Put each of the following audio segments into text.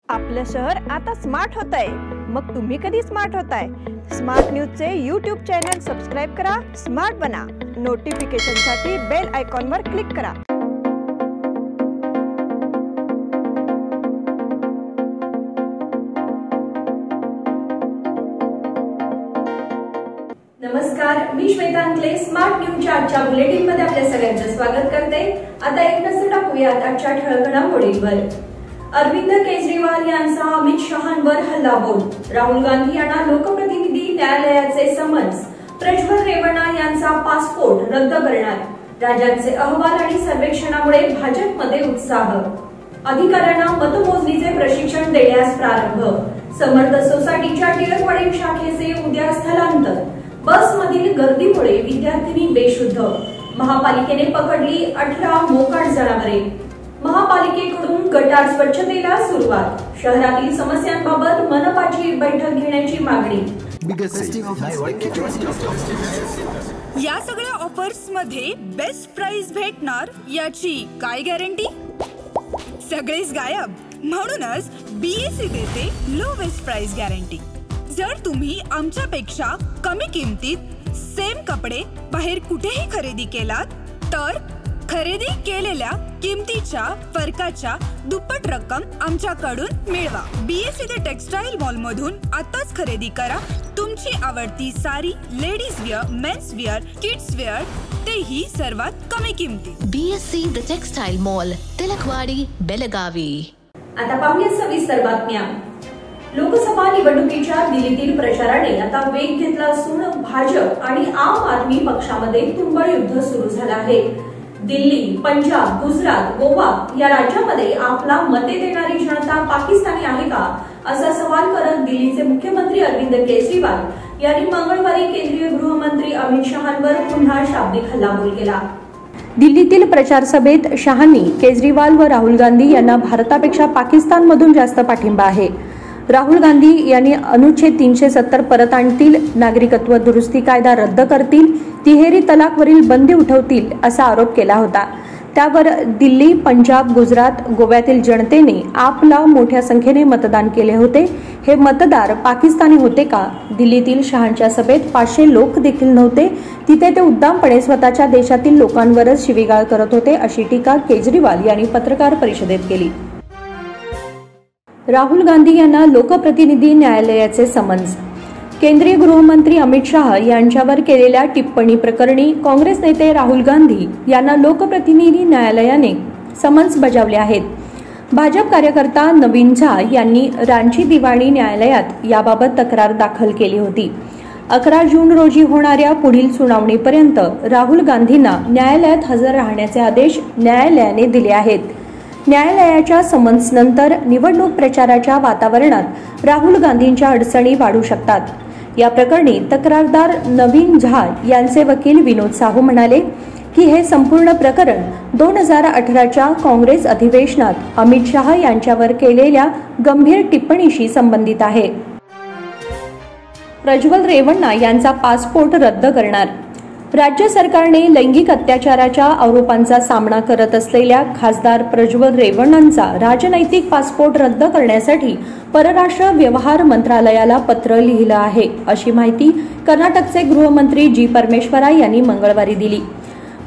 आपलं शहर आता स्मार्ट होतंय। मग तुम्ही कधी स्मार्ट होताय? स्मार्ट न्यूजचे YouTube चॅनल सबस्क्राइब करा, स्मार्ट बना। नोटिफिकेशनसाठी बेल आयकॉनवर क्लिक करा। नमस्कार, मी श्वेता अंकले स्मार्ट न्यूजच्या आजच्या बुलेटिन मध्ये आपल्या सगळ्यांचं स्वागत करते। आता एक नजर टाकूयात आजच्या ठळक घडामोडींवर। अरविंद केजरीवाल यांचा अमित शहांवर हल्लाबोल, राहुल गांधी यांना लोकप्रतिनिधी न्यायालयाचे समन्स, प्रज्वल रेवण्णा यांचा पासपोर्ट रद्द करणार, राज्यांचे अहवाल आणि सर्वेक्षणामुळे भाजपमध्ये उत्साह, अधिकाऱ्यांना मतमोजणीचे प्रशिक्षण देण्यास प्रारंभ, समर्थ सोसायटीच्या टिळकवाडी शाखेचे उद्या स्थलांतर, बसमधील गर्दीमुळे विद्यार्थिनी बेशुद्ध, महापालिकेने पकडली 18 मोकाट जनावरे, महापालिकेकडून गटार स्वच्छतेला सुरुवात, शहरातील समस्यांबाबत मनपाची बैठक घेण्याची मागणी। या सगळ्या ऑफर्स मध्ये बेस्ट प्राइस भेटणार याची काय गॅरंटी? सगळेच गायब, म्हणूनच बीएससी देते लोवेस्ट प्राइस गॅरंटी। जर तुम्ही आमच्यापेक्षा कमी किमतीत सेम कपडे बाहेर कुठेही खरेदी केलात तर खरेदी केलेल्या किमतीच्या फरकाच्या दुप्पट रक्कम आमच्याकडून मिळवा। बीएससी द टेक्सटाईल मॉल मधून आताच खरेदी करा तुमची आवडती sari, ladies wear, men's wear, kids wear, तेही सर्वात कमी किमतीत। BSC the textile mall, Tilakwadi, Belagavi. आता पाहूया सविस्तर बातम्या। लोकसभा निवडणुकीच्या दिल्लीतील प्रचाराने आता वेग घेतला असून भाजप आणि आम आदमी पक्षामध्ये तुंबळ युद्ध सुरू झालं आहे। दिल्ली, पंजाब, गुजरात, गोवा या राज्यांमध्ये आपला मते देणारी जनता पाकिस्तानी आहे का, असा सवाल करत दिल्लीचे मुख्यमंत्री अरविंद केजरीवाल यांनी मंगळवारी केंद्रीय गृहमंत्री अमित शहांवर पुन्हा शाब्दिक हल्लाबोल केला। दिल्लीतील प्रचार सभेत शहांनी केजरीवाल व राहुल गांधी यांना भारतापेक्षा पाकिस्तानमधून जास्त पाठिंबा आहे। राहुल गांधी यांनी अनुच्छेद 370 परत आणतील, नागरिकत्व दुरुस्ती कायदा रद्द करतील, तिहेरी तलाकवरील बंदी उठवतील असा आरोप केला होता। त्यावर दिल्ली, पंजाब, गुजरात, गोव्यातील जनतेने आपला मोठ्या संख्येने मतदान केले होते। हे मतदार पाकिस्तानी होते का? दिल्लीतील शहांच्या सभेत 500 लोक देखील नव्हते। तिथे ते उद्दामपणे स्वतःच्या देशातील लोकांवरच शिवीगाळ करत होते, अशी टीका केजरीवाल यांनी पत्रकार परिषदेत केली। राहुल गांधी यांना लोकप्रतिनिधी न्यायालयाचे समन्स। केंद्रीय गृहमंत्री अमित शहा यांच्यावर केलेल्या टिप्पणी प्रकरणी काँग्रेस नेते राहुल गांधी यांना लोकप्रतिनिधी न्यायालयाने समन्स बजावले आहेत। भाजप कार्यकर्ता नवीन झा यांनी रांची दिवाणी न्यायालयात याबाबत तक्रार दाखल केली होती। 11 जून रोजी होणाऱ्या पुढील सुनावणीपर्यंत राहुल गांधींना न्यायालयात हजर राहण्याचे आदेश न्यायालयाने दिले आहेत। न्यायालयाच्या समन्सनंतर निवडणूक प्रचाराच्या वातावरणात राहुल गांधींच्या अडचणी वाढू शकतात। या प्रकरणी तक्रारदार नवीन झा यांचे वकील विनोद साहू म्हणाले की हे संपूर्ण प्रकरण 2018च्या काँग्रेस अधिवेशनात अमित शहा यांच्यावर केलेल्या गंभीर टिप्पणीशी संबंधित आहे। प्रज्वल रेवण्णा यांचा पासपोर्ट रद्द करणार। राज्य सरकारने लैंगिक अत्याचाराच्या आरोपांचा सामना करत असलेल्या खासदार प्रज्वल रेवण्णांचा राजनैतिक पासपोर्ट रद्द करण्यासाठी परराष्ट्र व्यवहार मंत्रालयाला पत्र लिहिलं आहे, अशी माहिती कर्नाटकचे गृहमंत्री जी परमेश्वरा यांनी मंगळवारी दिली।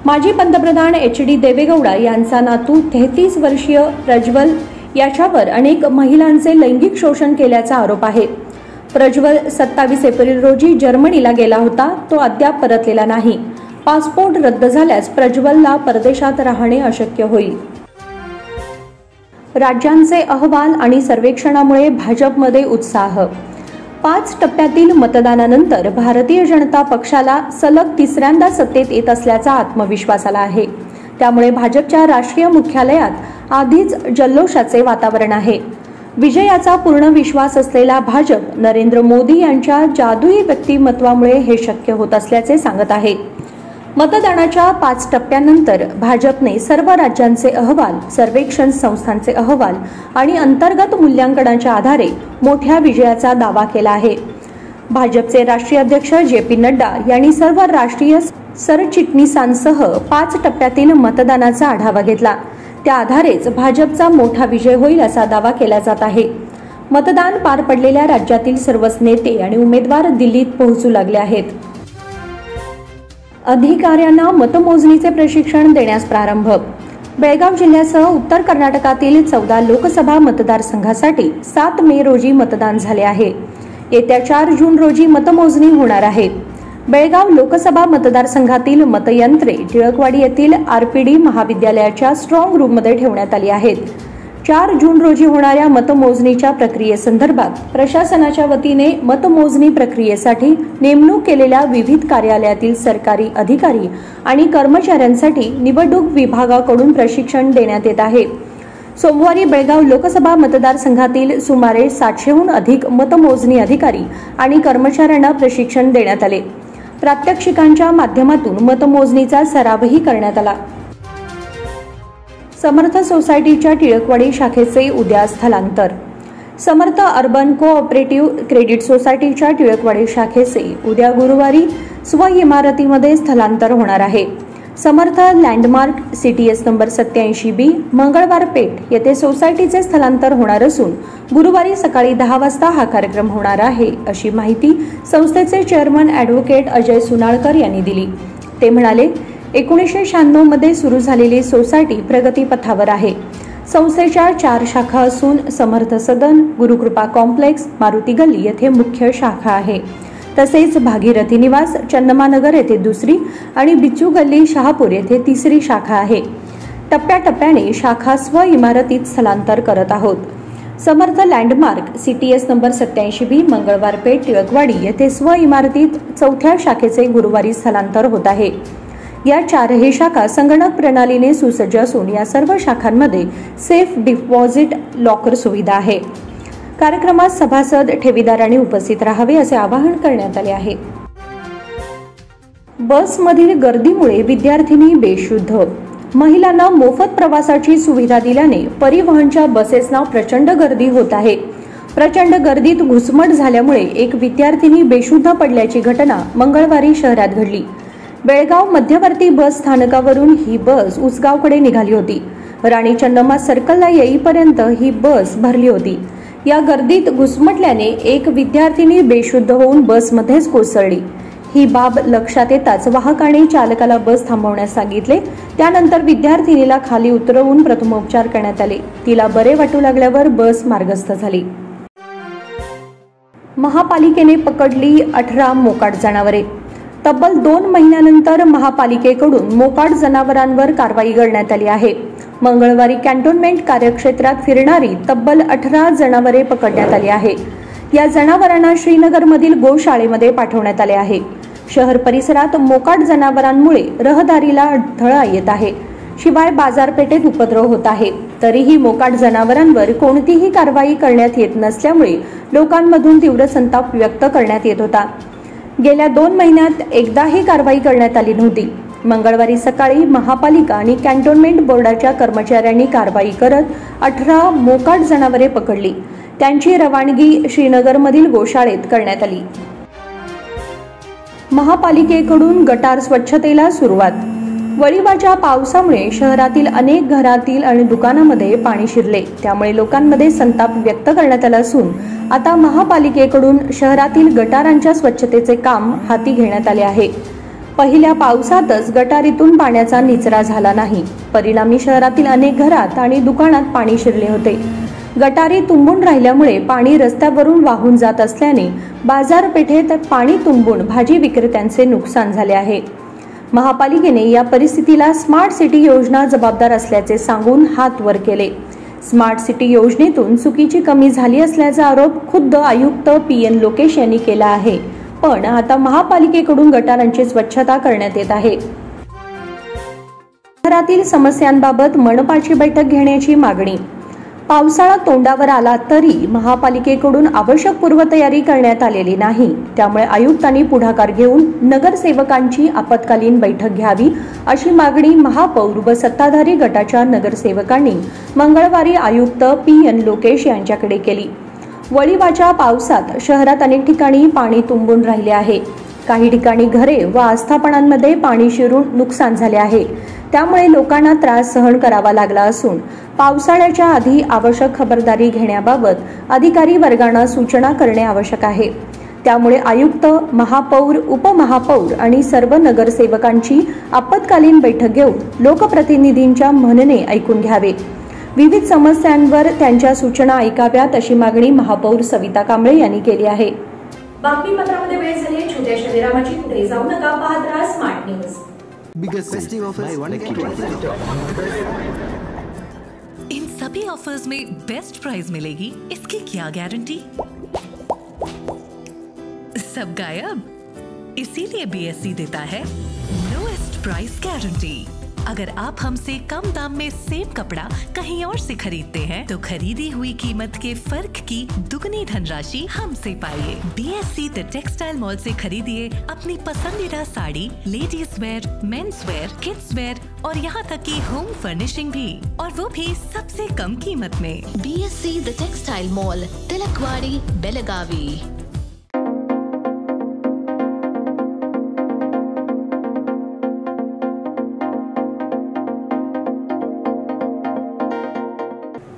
माजी पंतप्रधान HD देवेगौडा यांचा नातू 33 वर्षीय प्रज्वल याच्यावर अनेक महिलांचे लैंगिक शोषण केल्याचा आरोप आहे। प्रज्वल 27 एप्रिल रोजी जर्मनीला गेला होता, तो अद्याप परतलेला नाही। पासपोर्ट रद्द झाल्यास प्रज्वलला परदेशात राहणे अशक्य होईल। राज्यांचे अहवाल आणि सर्वेक्षणामुळे भाजपमध्ये उत्साह। 5 टप्प्यातील मतदानानंतर भारतीय जनता पक्षाला सलग तिसऱ्यांदा सत्तेत येत असल्याचा आत्मविश्वास आला आहे। त्यामुळे भाजपच्या राष्ट्रीय मुख्यालयात आधीच जल्लोषाचे वातावरण आहे। विजयाचा पूर्ण विश्वास असलेला भाजप नरेंद्र मोदी यांच्या जादुई व्यक्तिमत्वामुळे हे शक्य होत असल्याचे सांगत आहे। मतदानाच्या 5 टप्प्यानंतर भाजपने सर्व राज्यांचे अहवाल, सर्वेक्षण संस्थांचे अहवाल आणि अंतर्गत मूल्यांकनाच्या आधारे मोठ्या विजयाचा दावा केला आहे। भाजपचे राष्ट्रीय अध्यक्ष JP नड्डा यांनी सर्व राष्ट्रीय सरचिटणीसांसह 5 टप्प्यातील मतदानाचा आढावा घेतला। त्या आधारेच भाजपचा मोठा विजय होईल असा दावा केला जात आहे। मतदान पार पडलेल्या राज्यातील सर्वच नेते आणि उमेदवार दिल्लीत पोहोचू लागले आहेत. अधिकाऱ्यांना मतमोजणीचे प्रशिक्षण देण्यास प्रारंभ. बेळगाव जिल्ह्यासह उत्तर कर्नाटकातील 14 लोकसभा मतदारसंघासाठी 7 मे रोजी मतदान झाले आहे. येत्या 4 जून रोजी मतमोजणी होणार आहे. बेळगाव लोकसभा मतदारसंघातील मतयंत्रे टिळकवाडी येथील आरपीडी महाविद्यालयाच्या स्ट्रॉंग रूममध्ये ठेवण्यात आली आहेत. 4 जून रोजी होणाऱ्या मतमोजणीच्या प्रक्रियेसंदर्भात प्रशासनाच्या वतीने मतमोजणी प्रक्रियेसाठी नेमणूक केलेल्या विविध कार्यालयातील सरकारी अधिकारी आणि कर्मचाऱ्यांसाठी निवडणूक विभागाकडून प्रशिक्षण देण्यात येत आहे. सोमवारी बेळगाव लोकसभा मतदारसंघातील सुमारे 700हून अधिक मतमोजणी अधिकारी आणि कर्मचाऱ्यांना प्रशिक्षण देण्यात आले. प्रात्यक्षिकांच्या माध्यमातून मतमोजणीचा सरावही करण्यात आला. समर्थ सोसायटीच्या टिळकवाडी शाखेचे उद्या स्थलांतर. समर्थ अर्बन कोऑपरेटिव्ह क्रेडिट सोसायटीच्या टिळकवाडी शाखेचे उद्या गुरुवारी स्वइमारतीमध्ये स्थलांतर होणार आहे. समर्थ landmark CTS number 87B Mangalwar Peth येथे सोसायटीचे स्थलांतर होणार असून गुरुवारी सकाळी 10 वाजता हा कार्यक्रम होणार आहे, अशी माहिती संस्थेचे चेअरमन ॲडव्होकेट अजय सुनाळकर यांनी दिली. ते म्हणाले, 1996 मध्ये सुरू झालेली सोसायटी प्रगतीपथावर आहे. संस्थेच्या 4 शाखा असून समर्थ सदन, गुरुकृपा कॉम्प्लेक्स, मारुती गल्ली येथे मुख्य शाखा आहे. तसेच भागीरथी निवास, चन्नमानगर येथे दुसरी आणि बिच्चू गल्ली, शहापूर येथे तिसरी शाखा आहे. टप्प्याटप्प्याने शाखा स्व इमारतीत स्थलांतर करत आहोत. समर्थ landmark CTS number 87B Mangalwar Peth Tilakwadi येथे स्व इमारतीत 4थ्या शाखेचे गुरुवारी स्थलांतर होत आहे. या 4ही शाखा संगणक प्रणालीने सुसज्ज असून या सर्व शाखांमध्ये सेफ डिपॉझिट लॉकर सुविधा आहे. कार्यक्रमात सभासद ठेवीदारांनी उपस्थित राहावे असे आवाहन करण्यात आले आहे. बसमधील गर्दीमुळे विद्यार्थिनी बेशुद्ध. महिलांना मोफत प्रवासाची सुविधा दिल्याने परिवहनच्या बसेसना प्रचंड गर्दी होत आहे. प्रचंड गर्दीत घुसमट झाल्यामुळे एक विद्यार्थिनी बेशुद्ध पडल्याची घटना मंगळवारी शहरात घडली. बेळगाव मध्यवर्ती बस स्थानकावरून ही बस उसगावकडे निघाली होती. राणी चन्नम्मा सर्कलला येईपर्यंत ही बस भरली होती. या गर्दीत घुसमटल्याने एक विद्यार्थिनी बेशुद्ध होऊन बसमध्येच कोसळली. ही बाब लक्षात येताच वाहकाने चालकाला बस थांबवण्यास सांगितले. त्यानंतर विद्यार्थिनीला खाली उतरवून प्रथमोपचार करण्यात आले. तिला बरे वाटू लागल्यावर बस मार्गस्थ झाली. महापालिकेने पकडली 18 मोकाट जनावरे. तब्बल 2 महिन्यानंतर महापालिकेकडून मोकाट जनावरांवर कारवाई करण्यात आली आहे. मंगळवारी कॅन्टोन्मेंट कार्यक्षेत्रात फिरणारी तब्बल 18 जनावरे पकडण्यात आली आहे. या जनावरांना श्रीनगरमधील गोशाळेमध्ये पाठवण्यात आले आहे. शहर परिसरात मोकाट जनावरांमुळे रहदारीला अडथळा येत आहे. शिवाय बाजारपेठेत उपद्रव होत आहे. तरीही मोकाट जनावरांवर कोणतीही कारवाई करण्यात येत नसल्यामुळे लोकांमधून तीव्र संताप व्यक्त करण्यात येत होता. गेल्या 2 महिन्यात एकदाही कारवाई करण्यात आली नव्हती. मंगळवारी सकाळी महापालिका आणि कॅन्टोन्मेंट बोर्डाच्या कर्मचाऱ्यांनी कारवाई करत 18 मोकाट जनावरे पकडली. त्यांची रवानगी श्रीनगरमधील गोशाळेत करण्यात आली. महापालिकेकडून गटार स्वच्छतेला सुरुवात. वळिवाच्या पावसामुळे शहरातील अनेक घरातील आणि दुकानांमध्ये पाणी शिरले. त्यामुळे लोकांमध्ये संताप व्यक्त करण्यात आला असून आता महापालिकेकडून शहरातील गटारांच्या स्वच्छतेचे काम हाती घेण्यात आले आहे. पहिल्या पावसातच गटारीतून पाण्याचा निचरा झाला नाही. परिणामी शहरातील अनेक घरात आणि दुकानात पाणी शिरले होते. गटारी तुंबून राहिल्यामुळे पाणी रस्त्यावरून वाहून जात असल्याने बाजारपेठेत पाणी तुंबून भाजी विक्रेत्यांचे नुकसान झाले आहे. महापालिकेने या परिस्थितीला स्मार्ट सिटी योजना जबाबदार असल्याचे सांगून हात वर केले. स्मार्ट सिटी योजनेतून चुकीची कमी झाली असल्याचा आरोप खुद्द आयुक्त PN लोकेश यांनी केला आहे. पण आता महापालिकेकडून गटारांची स्वच्छता करण्यात येत आहे. शहरातील समस्यांबाबत मनपाची बैठक घेण्याची मागणी. पावसाळा तोंडावर आला तरी महापालिकेकडून आवश्यक पूर्वतयारी करण्यात आलेली नाही. त्यामुळे आयुक्तांनी पुढाकार घेऊन नगरसेवकांची आपत्कालीन बैठक घ्यावी अशी मागणी महापौर व सत्ताधारी गटाच्या नगरसेवकांनी मंगळवारी आयुक्त PN लोकेश यांच्याकडे केली. वळिवाच्या पावसात शहरात अनेक ठिकाणी पाणी तुंबून राहिले आहे. काही ठिकाणी घरे व आस्थापनांमध्ये पाणी शिरून नुकसान झाले आहे. त्यामुळे लोकांना त्रास सहन करावा लागला असून पावसाळ्याच्या आधी आवश्यक खबरदारी घेण्याबाबत अधिकारी वर्गांना सूचना करणे आवश्यक आहे। त्यामुळे आयुक्त, महापौर, उपमहापौर आणि सर्व नगरसेवकांची आपत्कालीन बैठक घेऊन लोकप्रतिनिधींच्या म्हणणे ऐकून घ्यावे। विविध समस्यांवर त्यांच्या सूचना ऐकाव्यात अशी मागणी महापौर सविता कांबळे यांनी केली आहे। बातमीपत्रामध्ये वेळ झाली आहे छोट्याशा विरामाची, पुढे जाऊ नका, पाहत राहा smart news. Biggest festive offers, buy one get one. In सभी ऑफर्स में बेस्ट प्राइस मिलेगी, इसकी क्या गारंटी? सब गायब, इसीलिए BSE देता है लोएस्ट प्राइस गारंटी। अगर आप हमसे कम दाम में सेम कपड़ा कहीं और से खरीदते हैं तो खरीदी हुई कीमत के फर्क की दुगनी धनराशि हमसे पाइए। BSE द टेक्सटाइल मॉल से खरीदिए अपनी पसंदीदा sari, ladies wear, men's wear, kids wear और यहाँ तक की होम फर्निशिंग भी, और वो भी सबसे कम कीमत में। BSE the textile mall, Tilakwadi, Belagavi.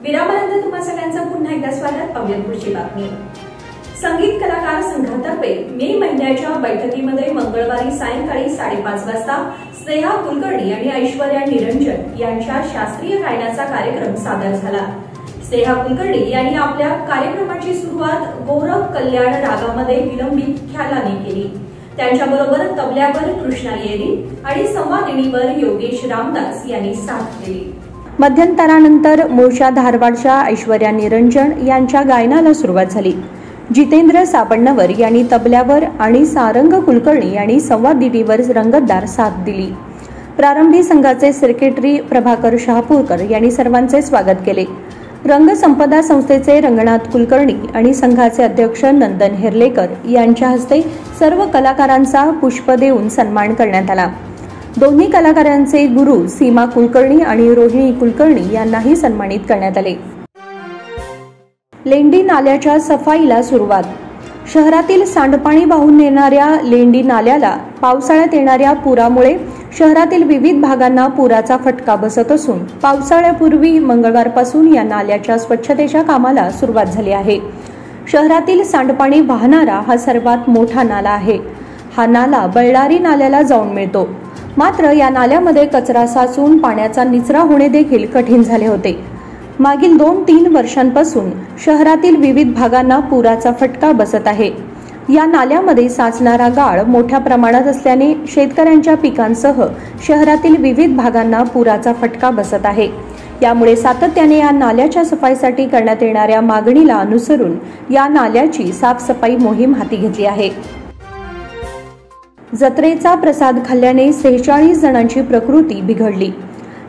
विरामानंतर तुम्हा सगळ्यांचं पुन्हा एकदा स्वागत। पाहूयात पुढची बातमी। संगीत कलाकार संघातर्फे मे महिन्याच्या बैठकीमध्ये मंगळवारी सायंकाळी 5:30 वाजता स्नेहा कुलकर्णी आणि ऐश्वर्या निरंजन यांच्या शास्त्रीय गायनाचा कार्यक्रम सादर झाला। स्नेहा कुलकर्णी यांनी आपल्या कार्यक्रमाची सुरुवात गौरव कल्याण रागामध्ये विलंबित ख्यालाने केली। त्यांच्याबरोबर तबल्यावर कृष्णा येरी आणि संवादिनीवर योगेश रामदास यांनी साथ दिली। मध्यंतरानंतर मूळच्या धारवाडच्या ऐश्वर्या निरंजन यांच्या गायनाला सुरुवात झाली। जितेंद्र साबण्णवर यांनी तबल्यावर आणि सारंग कुलकर्णी यांनी संवादिनीवर रंगतदार साथ दिली। प्रारंभी संघाचे सेक्रेटरी प्रभाकर शहापूरकर यांनी सर्वांचे स्वागत केले। रंगसंपदा संस्थेचे रंगनाथ कुलकर्णी आणि संघाचे अध्यक्ष नंदन हेर्लेकर यांच्या हस्ते सर्व कलाकारांचा पुष्प देऊन सन्मान करण्यात आला। दोन्ही कलाकारांचे गुरु सीमा कुलकर्णी आणि रोहिणी कुलकर्णी यांनाही सन्मानित करण्यात आले। लेंडी नाल्याच्या सफाईला सुरुवात। शहरातील सांडपाणी वाहून नेणाऱ्या लेंडी नाल्याला पावसाळ्यात येणाऱ्या पुरामुळे शहरातील विविध भागांना पुराचा फटका बसत असून पावसाळ्यापूर्वी मंगळवारपासून या नाल्याच्या स्वच्छतेच्या कामाला सुरुवात झाली आहे। शहरातील सांडपाणी वाहणारा हा सर्वात मोठा नाला आहे। हा नाला बळ्ळारी नाल्याला जाऊन मिळतो। मात्र या नाल्यामध्ये कचरा साचून पाण्याचा निचरा होणे देखील कठीण झाले होते। मागील 2-3 वर्षांपासून शहरातील विविध भागांना पुराचा फटका बसत आहे। या नाल्यामध्ये साचणारा गाळ मोठ्या प्रमाणात असल्याने शेतकऱ्यांच्या पिकांसह शहरातील विविध भागांना पुराचा फटका बसत आहे। यामुळे सातत्याने या नाल्याच्या सफाईसाठी करण्यात येणाऱ्या मागणीला अनुसरून या नाल्याची साफसफाई मोहीम हाती घेतली आहे। जत्रेचा प्रसाद खाल्ल्याने 46 जणांची प्रकृती बिघडली।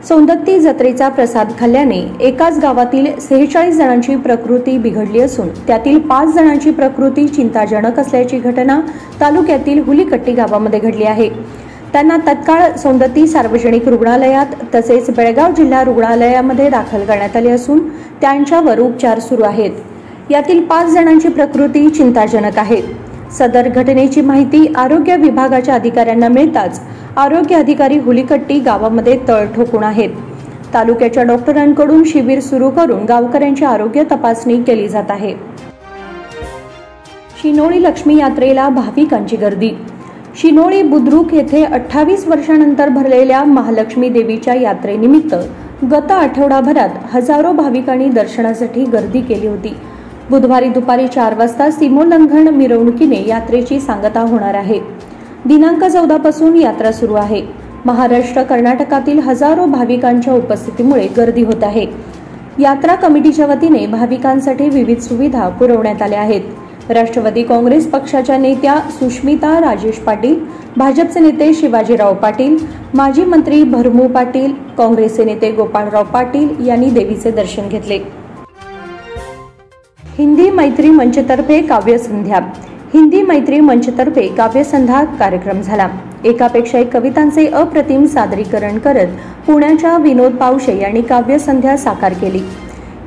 सौंदत्ती जत्रेचा प्रसाद खाल्ल्याने एकाच गावातील 46 जणांची प्रकृती बिघडली असून त्यातील 5 जणांची प्रकृती चिंताजनक असल्याची घटना तालुक्यातील हुलीकट्टी गावामध्ये घडली आहे। त्यांना तत्काळ सौंदत्ती सार्वजनिक रुग्णालयात तसेच बेळगाव जिल्हा रुग्णालयामध्ये दाखल करण्यात आले असून त्यांच्यावर उपचार सुरू आहेत। यातील 5 जणांची प्रकृती चिंताजनक आहे। सदर घटनेची माहिती आरोग्य विभागाच्या अधिकाऱ्यांना मिळताच आरोग्य अधिकारी हुलीकट्टी गावामध्ये तळ ठोकून आहेत। तालुक्याच्या डॉक्टरांकडून शिबिर सुरू करून गावकऱ्यांची आरोग्य तपासणी केली जात आहे। शिनोळी लक्ष्मी यात्रेला भाविकांची गर्दी। शिनोळी बुद्रुक येथे 28 वर्षांनंतर भरलेल्या महालक्ष्मी देवीच्या यात्रेनिमित्त गत आठवडाभरात हजारो भाविकांनी दर्शनासाठी गर्दी केली होती। बुधवारी दुपारी 4 वाजता सीमोल्लंघन मिरवणुकीने यात्रेची सांगता होणार आहे। दिनांक 14 पासून यात्रा सुरू आहे। महाराष्ट्र कर्नाटकातील हजारो भाविकांच्या उपस्थितीमुळे गर्दी होत आहे। यात्रा कमिटीच्या वतीने भाविकांसाठी विविध सुविधा पुरवण्यात आल्या आहेत। राष्ट्रवादी काँग्रेस पक्षाच्या नेत्या सुष्मिता राजेश पाटील, भाजपचे नेते शिवाजीराव पाटील, माजी मंत्री भरमू पाटील, काँग्रेसचे नेते गोपाळराव पाटील यांनी देवीचे दर्शन घेतले। हिंदी मैत्री मंचतर्फे काव्यसंध्या। हिंदी मैत्री मंचतर्फे काव्यसंध्या कार्यक्रम झाला। एकापेक्षा एक कवितांचे अप्रतिम सादरीकरण करत पुण्याच्या विनोद पावशे यांनी काव्यसंध्या साकार केली।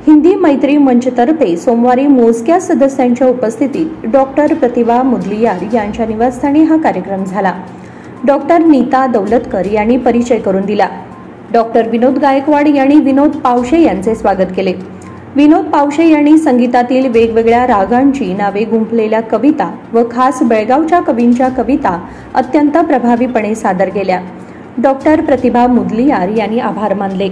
हिंदी मैत्री मंचतर्फे सोमवारी मोजक्या सदस्यांच्या उपस्थितीत डॉक्टर प्रतिभा मुदलियार यांच्या निवासस्थानी हा कार्यक्रम झाला। डॉक्टर नीता दौलतकर यांनी परिचय करून दिला। डॉक्टर विनोद गायकवाड यांनी विनोद पावशे यांचे स्वागत केले. विनोद पावशे यांनी संगीतातील वेगवेगळ्या रागांची नावे गुंफलेल्या कविता व खास बेळगावच्या कवींच्या कविता अत्यंत प्रभावीपणे सादर केल्या. डॉक्टर प्रतिभा मुदलियार यांनी आभार मानले.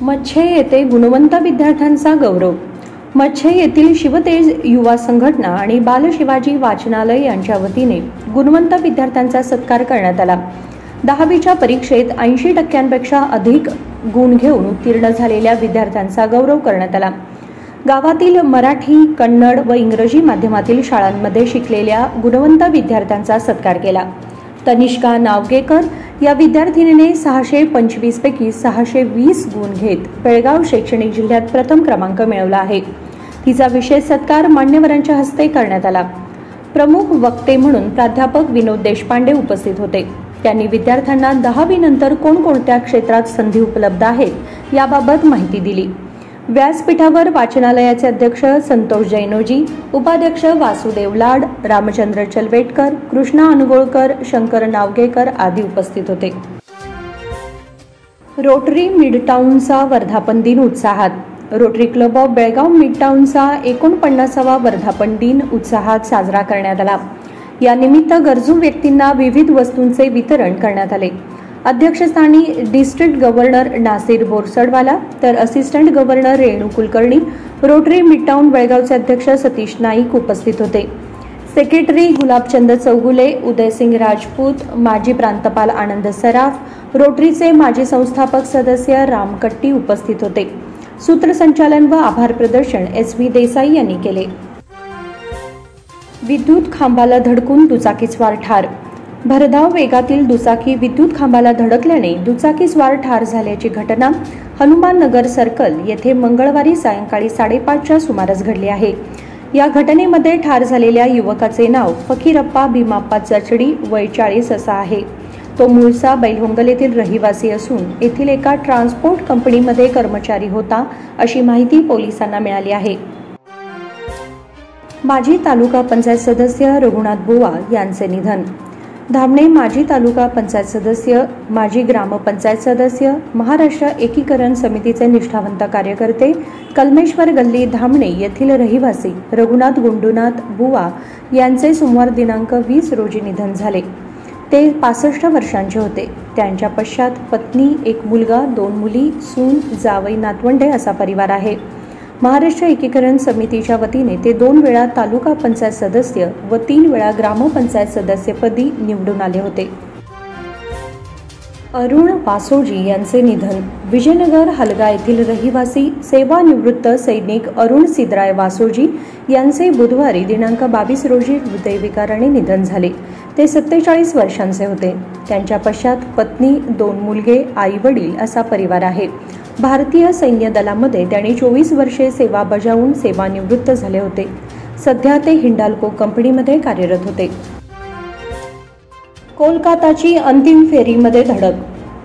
मच्छे येथे गुणवंत विद्यार्थ्यांचा गौरव. मच्छे येथील शिवतेज युवा संघटना आणि बाल शिवाजी वाचनालय यांच्या वतीने गुणवंत विद्यार्थ्यांचा सत्कार करण्यात आला. 10वीच्या परीक्षेत 80% अधिक गुण घेऊन उत्तीर्ण झालेल्या विद्यार्थ्यांचा गौरव करण्यात आला. गावातील मराठी, कन्नड व इंग्रजी माध्यमातील शाळांमध्ये शिकलेल्या गुणवंत विद्यार्थ्यांचा सत्कार केला. तनिष्का नावगेकर या विद्यार्थिनीने 625 पैकी 620 गुण घेत बेळगाव शैक्षणिक जिल्ह्यात प्रथम क्रमांक मिळवला आहे. तिचा विशेष सत्कार मान्यवरांच्या हस्ते करण्यात आला. प्रमुख वक्ते म्हणून प्राध्यापक विनोद देशपांडे उपस्थित होते. त्यांनी विद्यार्थ्यांना 10वी नंतर कोणकोणत्या क्षेत्रात संधी उपलब्ध आहेत याबाबत माहिती दिली. व्यासपीठावर वाचनालयाचे अध्यक्ष संतोष जैनोजी, उपाध्यक्ष वासुदेव लाड, रामचंद्र चलवेटकर, कृष्णा अनुगोळकर, शंकर नावगेकर आदी उपस्थित होते. रोटरी मिडटाऊनचा वर्धापन दिन उत्साहात. रोटरी क्लब ऑफ बेळगाव मिडटाऊनचा 49वा वर्धापन दिन उत्साहात साजरा करण्यात आला. या निमित्त गरजू व्यक्तींना विविध वस्तूंचे वितरण करण्यात आले. अध्यक्षस्थानी डिस्ट्रिक्ट गव्हर्नर नासिर बोरसडवाला तर असिस्टंट गव्हर्नर रेणू कुलकर्णी, रोटरी मिडटाऊन बेळगावचे अध्यक्ष सतीश नाईक उपस्थित होते. सेक्रेटरी गुलाबचंद चौगुले, उदयसिंग राजपूत, माजी प्रांतपाल आनंद सराफ, रोटरीचे माजी संस्थापक सदस्य राम कट्टी उपस्थित होते. सूत्रसंचालन व आभार प्रदर्शन SV देसाई यांनी केले. विद्युत खांबाला धडकून दुचाकीस्वार ठार. भरधाव वेगातील दुचाकी विद्युत खांबाला धडकल्याने दुचाकीस्वार ठार झाल्याची घटना हनुमान नगर सर्कल येथे मंगळवारी सायंकाळी 5:30च्या सुमारास घडली आहे. या घटनेमध्ये ठार झालेल्या युवकाचे नाव फकीरप्पा भीमाप्पा चचडी, वय 40 असं आहे. तो मूळचा बैलहोंगल येथील रहिवासी असून येथील एका ट्रान्सपोर्ट कंपनीमध्ये कर्मचारी होता अशी माहिती पोलिसांना मिळाली आहे. माजी तालुका पंचायत सदस्य रघुनाथ बुवा यांचे निधन. धामणे माजी तालुका पंचायत सदस्य, माजी ग्रामपंचायत सदस्य, महाराष्ट्र एकीकरण समितीचे निष्ठावंत कार्यकर्ते, कलमेश्वर गल्ली धामणे येथील रहिवासी रघुनाथ गुंडूनाथ बुवा यांचे सोमवार दिनांक 20 रोजी निधन झाले. ते 65 वर्षांचे होते. त्यांच्या पश्चात पत्नी, एक मुलगा, 2 मुली, सून, जावई, नातवंडे असा परिवार आहे. महाराष्ट्र एकीकरण समितीच्या वतीने ते 2 वेळा तालुका पंचायत सदस्य व 3 वेळा ग्रामपंचायत सदस्यपदी निवडून आले होते. अरुण वासोजी यांचे निधन. विजयनगर हलगा येथील रहिवासी सेवानिवृत्त सैनिक अरुण सिद्राय वासोजी यांचे बुधवारी दिनांक 22 रोजी हृदयविकाराने निधन झाले. ते 47 वर्षांचे होते. त्यांच्या पश्चात पत्नी, 2 मुलगे, आई वडील असा परिवार आहे. भारतीय सैन्य दलामध्ये त्यांनी 24 वर्षे सेवा बजावून सेवानिवृत्त झाले होते. सध्या ते हिंडाल्को कंपनीमध्ये कार्यरत होते. कोलकाताची अंतिम फेरीमध्ये धडक.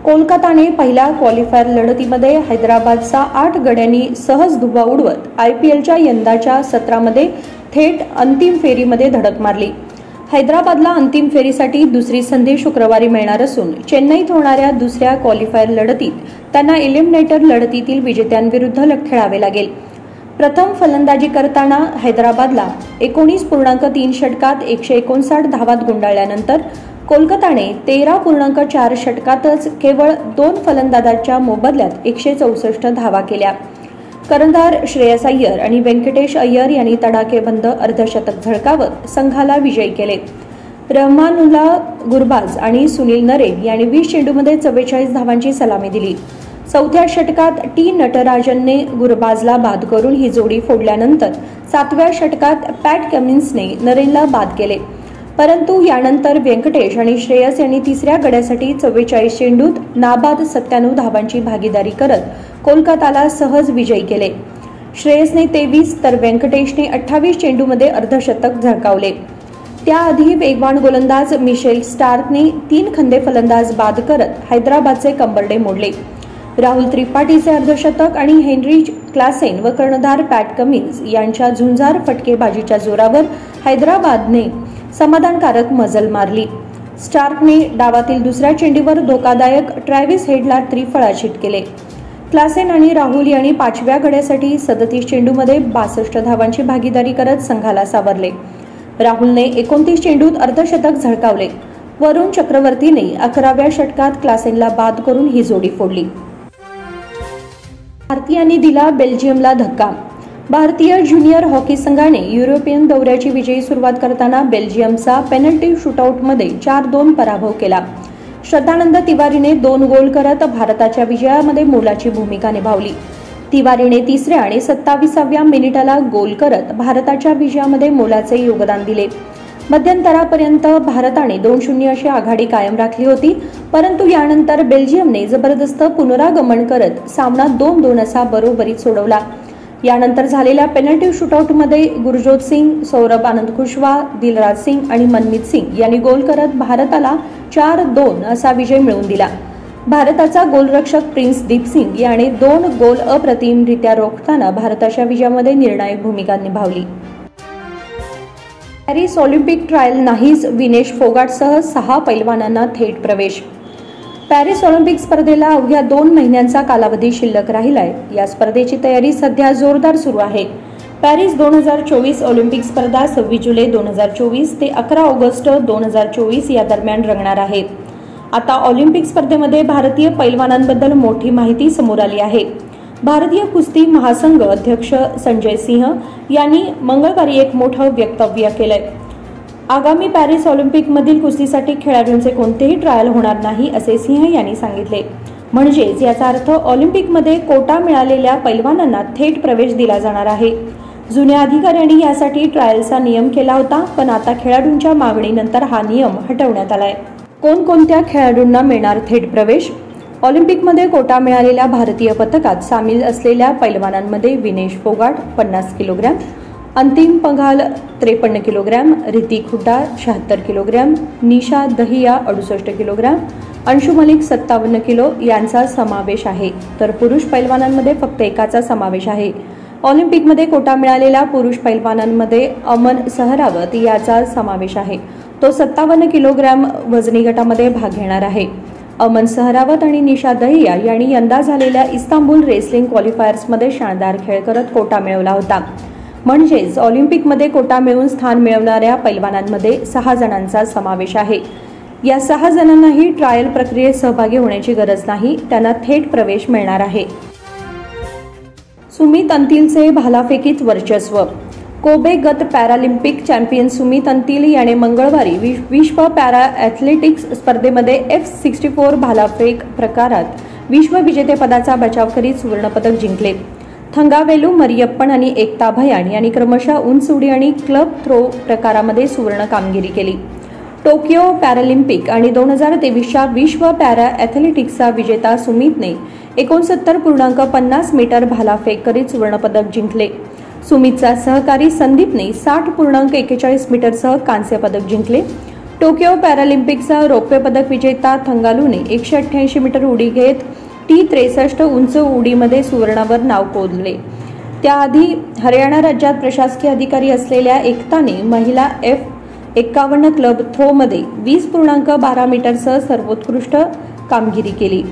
कोलकाताने पहिल्या क्वालिफायर लढतीमध्ये हैदराबादचा 8 गड्यांनी सहज धुव्वा उडवत IPLच्या यंदाच्या सत्रामध्ये थेट अंतिम फेरीमध्ये धडक मारली. हैदराबादला अंतिम फेरीसाठी दुसरी संधी शुक्रवारी मिळणार असून चेन्नईत होणाऱ्या दुसऱ्या क्वालिफायर लढतीत त्यांना एलिमिनेटर लढतीतील विजेत्यांविरुद्ध खेळावे लागेल. प्रथम फलंदाजी करताना हैदराबादला 19.3 षटकात 159 धावात गुंडाळल्यानंतर कोलकाताने 13.4 षटकातच केवळ 2 फलंदाजांच्या मोबदल्यात 164 धावा केल्या. कर्णधार श्रेयस अय्यर आणि व्यंकटेश अय्यर यांनी तडाखेबंद अर्धशतक झळकावत संघाला विजयी केले. रहमानुल्ला गुरबाज आणि सुनील नरेन यांनी 20 चेंडूमध्ये 44 धावांची सलामी दिली. 4थ्या षटकात T नटराजनने गुरबाजला बाद करून ही जोडी फोडल्यानंतर 7व्या षटकात पॅट कमिन्सने नरेनला बाद केले. परंतु यानंतर व्यंकटेश आणि श्रेयस यांनी 3ऱ्या गड्यासाठी 44 चेंडूत नाबाद 97 धावांची भागीदारी करत कोलकाताला सहज विजयी केले. श्रेयसने 23 तर व्यंकटेशने 28 चेंडूमध्ये अर्धशतक झळकावले. त्याआधी वेगवान गोलंदाज मिशेल स्टार्कने 3 खंदे फलंदाज बाद करत हैदराबादचे कंबरडे मोडले. राहुल त्रिपाठीचे अर्धशतक आणि हेनरी क्लासेन व कर्णधार पॅट कमिन्स यांच्या झुंजार फटकेबाजीच्या जोरावर हैदराबादने समाधानकारक मजल मारली. स्टार्कने डावातील दुसऱ्या चेंडूवर धोकादायक ट्रॅव्हिस हेडला त्रिफळाचीत केले. क्लासेन आणि राहुल यांनी 5व्या गड्यासाठी 37 चेंडूमध्ये 62 धावांची भागीदारी करत संघाला सावरले. राहुलने 29 चेंडूत अर्धशतक झळकावले. वरुण चक्रवर्तीने 11व्या षटकात क्लासेनला बाद करून ही जोडी फोडली. भारतीयांनी दिला बेल्जियमला धक्का. भारतीय ज्युनियर हॉकी संघाने युरोपियन दौऱ्याची विजयी सुरुवात करताना बेल्जियमचा पेनल्टी शूटआउटमध्ये 4-2 पराभव केला. श्रद्धानंद तिवारीने 2 गोल करत भारताच्या विजयामध्ये मोलाची भूमिका निभावली. तिवारीने 3ऱ्या आणि 27व्या मिनिटाला गोल करत भारताच्या विजयामध्ये मोलाचे योगदान दिले. मध्यंतरापर्यंत भारताने 2-0 अशी आघाडी कायम राखली होती, परंतु यानंतर बेल्जियमने जबरदस्त पुनरागमन करत सामना 2-2 असा बरोबरीत सोडवला. यानंतर झालेल्या पेनल्टी शूटआउटमध्ये गुरजोत सिंग, सौरभ आनंद खुशवा, दिलराज सिंग आणि मनमीत सिंग यांनी गोल करत भारताला 4-2 असा विजय मिळवून दिला. भारताचा गोलरक्षक प्रिन्स दीप सिंग याने 2 गोल अप्रतिमरित्या रोखताना भारताच्या विजयामध्ये निर्णायक भूमिका निभावली. पॅरिस ऑलिम्पिक ट्रायल नाहीच, विनेश फोगाटसह 6 पैलवानांना थेट प्रवेश. पॅरिस ऑलिम्पिक स्पर्धेला अवघ्या 2 महिन्यांचा कालावधी शिल्लक राहिलाय. या स्पर्धेची तयारी सध्या जोरदार सुरू आहे. पॅरिस 2024 ऑलिम्पिक स्पर्धा 26 जुलै 2024 ते 11 ऑगस्ट 2024 या दरम्यान रंगणार आहे. आता ऑलिम्पिक स्पर्धेमध्ये भारतीय पैलवानांबद्दल मोठी माहिती समोर आली आहे. भारतीय कुस्ती महासंघ अध्यक्ष संजय सिंह यांनी मंगळवारी एक मोठं वक्तव्य केलंय. आगामी पॅरिस ऑलिम्पिकमधील कुस्तीसाठी खेळाडूंचे कोणतेही ट्रायल होणार नाही असे सिंह यांनी सांगितले. म्हणजेच याचा अर्थ ऑलिम्पिकमध्ये कोटा मिळालेल्या पैलवानांना थेट प्रवेश दिला जाणार आहे. जुन्या अधिकाऱ्यांनी यासाठी ट्रायलचा नियम केला होता, पण आता खेळाडूंच्या मागणीनंतर हा नियम हटवण्यात आलाय. कोणकोणत्या खेळाडूंना मिळणार थेट प्रवेश? ऑलिम्पिकमध्ये कोटा मिळालेल्या भारतीय पथकात सामील असलेल्या पैलवानांमध्ये विनेश फोगाट 50 किलोग्रॅम, अंतिम पंघाल 53 किलोग्रॅम, ऋतिक हुड्डा 76 किलोग्रॅम, निशा दहिया 68 किलोग्रॅम, अंशु मलिक 57 किलो यांचा समावेश आहे. तर पुरुष पैलवानांमध्ये फक्त एकाचा समावेश आहे. ऑलिम्पिकमध्ये कोटा मिळालेल्या पुरुष पैलवानांमध्ये अमन सहरावत याचा समावेश आहे. तो 57 किलोग्रॅम वजनी गटामध्ये भाग घेणार आहे. अमन सहरावत आणि निशा दहिया यांनी यंदा झालेल्या इस्तांबुल रेसलिंग क्वालिफायर्समध्ये शानदार खेळ करत कोटा मिळवला होता. म्हणजेच ऑलिम्पिकमध्ये कोटा मिळवून स्थान मिळवणाऱ्या पैलवानांमध्ये 6 जणांचा समावेश आहे. या 6 जणांनाही ट्रायल प्रक्रियेत सहभागी होण्याची गरज नाही, त्यांना थेट प्रवेश मिळणार आहे. सुमित अंतिलचे भालाफेकीत वर्चस्व. कोबे गत पॅरालिम्पिक चॅम्पियन सुमित अंतिल याने मंगळवारी विश्व पॅरा ॲथलेटिक्स स्पर्धेमध्ये F64 भालाफेक प्रकारात विश्वविजेतेपदाचा बचाव करीत सुवर्णपदक जिंकले. थंगावेलू मरियप्पन आणि एकता भयान यांनी क्रमशः उंच उडी आणि क्लब थ्रो प्रकारामध्ये सुवर्ण कामगिरी केली. टोकियो पॅरालिम्पिक आणि 2023च्या विश्व पॅरा ॲथलेटिक्सचा विजेता सुमितने 69.50 मीटर भालाफेक करीत सुवर्णपदक जिंकले. सुमितचा सहकारी संदीपने 60.41 मीटरसह कांस्य पदक जिंकले. टोकियो पॅरालिम्पिकचा रौप्य पदक विजेता थंगालूने 188 मीटर उडी घेत T63 उंच उडीमध्ये सुवर्णावर नाव कोरले. त्याआधी हरियाणा राज्यात प्रशासकीय अधिकारी असलेल्या एकताने महिला F51 क्लब थ्रोमध्ये 20.12 मीटरसह सर्वोत्कृष्ट कामगिरी केली.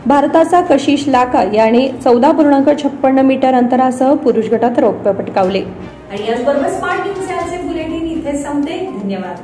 भारताचा कशिश लाका याने 14.56 मीटर अंतरासह पुरुष गटात रौप्य पटकावले. आणि याचबरोबर स्मार्ट न्यूज बुलेटिन इथे संपते. धन्यवाद.